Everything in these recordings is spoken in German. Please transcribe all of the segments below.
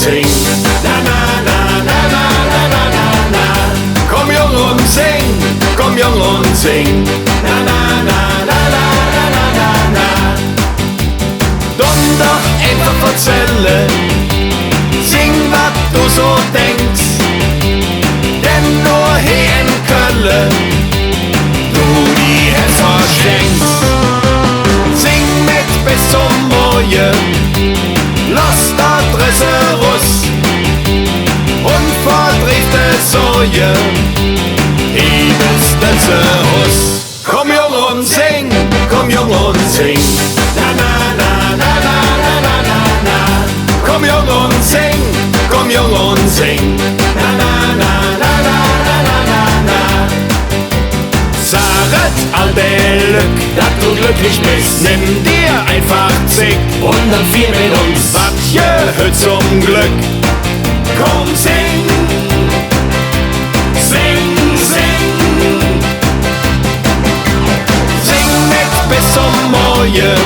sing. Na na na na na na na na na. Komm jung und sing, komm jung und sing. Na na na na na na na na na. Dann doch einfach erzähle, sing was du so denkst. Denn nur hier in Köln du die Herz verschenkst. Sing mit bis zum Morgen, lass Adresse Russ und verdrehte Säue, ebeste Russ. Komm jung und sing, komm jung und sing. Na na na na na na na na na. Komm jung und sing, komm jung und sing. Na na na na na na na na na. Saget all der Glück, dass du glücklich bist. Nimm dir einfach Zick und dann viel mit uns. Was gehört zum Glück? Komm, sing, sing, sing. Sing mit bis zum Morgen,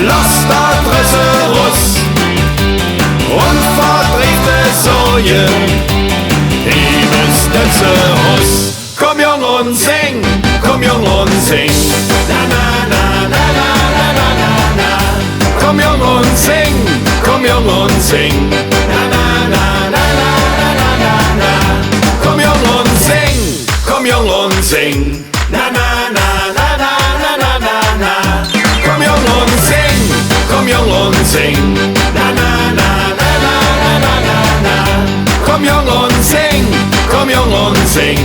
lass Adresse Russ und verdrehte Säue, ebeste Russ. Komm jung und sing, komm jung und sing. Na na na na na na na na na. Komm jung und sing, komm jung und sing. Na na na na na na na na na. Komm jung und sing, komm jung und sing. Na na na na na na na na na. Komm jung und sing, komm jung und sing. Na na na na na na na na na. Komm jung und sing, komm jung und sing.